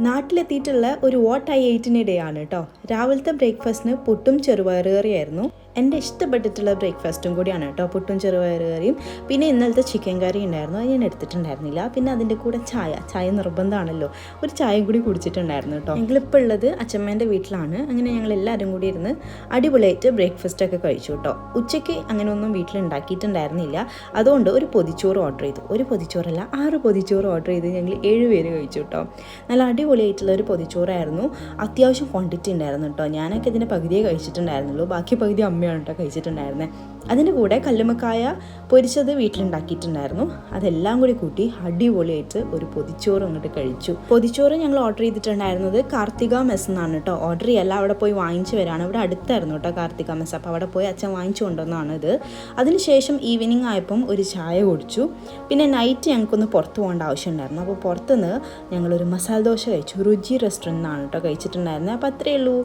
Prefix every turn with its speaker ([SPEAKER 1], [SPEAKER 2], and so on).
[SPEAKER 1] നാട്ടിലെത്തിയിട്ടുള്ള ഒരു what I എയ്റ്റിന് day ആണ് കേട്ടോ. രാവിലത്തെ ബ്രേക്ക്ഫാസ്റ്റിന് പുട്ടും ചെറുപയർ കറിയായിരുന്നു. എൻ്റെ ഇഷ്ടപ്പെട്ടിട്ടുള്ള ബ്രേക്ക്ഫാസ്റ്റും കൂടിയാണ് കേട്ടോ പുട്ടും ചെറുപയർ കറിയും. പിന്നെ ഇന്നലത്തെ ചിക്കൻ കറി ഉണ്ടായിരുന്നു, അത് ഞാൻ എടുത്തിട്ടുണ്ടായിരുന്നില്ല. പിന്നെ അതിൻ്റെ കൂടെ ചായ നിർബന്ധമാണല്ലോ, ഒരു ചായയും കൂടി കുടിച്ചിട്ടുണ്ടായിരുന്നു കേട്ടോ. ഞങ്ങളിപ്പോൾ ഉള്ളത് അച്ഛമ്മേൻ്റെ വീട്ടിലാണ്. അങ്ങനെ ഞങ്ങൾ എല്ലാവരും കൂടി ഇരുന്ന് അടിപൊളിയായിട്ട് ബ്രേക്ക്ഫാസ്റ്റൊക്കെ കഴിച്ചു കേട്ടോ. ഉച്ചയ്ക്ക് അങ്ങനെ ഒന്നും വീട്ടിലുണ്ടാക്കിയിട്ടുണ്ടായിരുന്നില്ല, അതുകൊണ്ട് ഒരു പൊതിച്ചോറ് ഓർഡർ ചെയ്തു. ഒരു പൊതിച്ചോറല്ല, 6 പൊതിച്ചോറ് ഓർഡർ ചെയ്ത് ഞങ്ങൾ 7 പേര് കഴിച്ചു കേട്ടോ. നല്ല അടിപൊളിയായിട്ടുള്ള ഒരു പൊതിച്ചോറായിരുന്നു. അത്യാവശ്യം ക്വാണ്ടിറ്റി ഉണ്ടായിരുന്നു കേട്ടോ. ഞാനൊക്കെ ഇതിൻ്റെ പകുതിയേ കഴിച്ചിട്ടുണ്ടായിരുന്നുള്ളൂ, ബാക്കി പകുതി അമ്മയാണ് കേട്ടോ കഴിച്ചിട്ടുണ്ടായിരുന്നത്. അതിൻ്റെ കൂടെ കല്ലുമ്മക്കായ പൊരിച്ചത് വീട്ടിലുണ്ടാക്കിയിട്ടുണ്ടായിരുന്നു. അതെല്ലാം കൂടി കൂട്ടി അടിപൊളിയായിട്ട് ഒരു പൊതിച്ചോറ് അങ്ങോട്ട് കഴിച്ചു. പൊതിച്ചോറ് ഞങ്ങൾ ഓർഡർ ചെയ്തിട്ടുണ്ടായിരുന്നത് കാർത്തിക മെസ് എന്നാണ് കേട്ടോ. ഓർഡർ ചെയ്യല്ല, അവിടെ പോയി വാങ്ങിച്ചു വരാണ്. ഇവിടെ അടുത്തായിരുന്നു കേട്ടോ കാർത്തിക മെസ്. അപ്പോൾ അവിടെ പോയി അച്ഛൻ വാങ്ങിച്ചു കൊണ്ടുവന്നതാണ് ഇത്. അതിനുശേഷം ഈവനിങ് ആയപ്പം ഒരു ചായ കുടിച്ചു. പിന്നെ നൈറ്റ് ഞങ്ങൾക്കൊന്ന് പുറത്ത് പോകേണ്ട ആവശ്യമുണ്ടായിരുന്നു. അപ്പോൾ പുറത്തുനിന്ന് ഞങ്ങളൊരു മസാല ദോശ കഴിച്ചു. രുചി റെസ്റ്റോറൻറ്റ് എന്നാണ് കേട്ടോ കഴിച്ചിട്ടുണ്ടായിരുന്നത്. അപ്പോൾ അത്രയേ ഉള്ളൂ.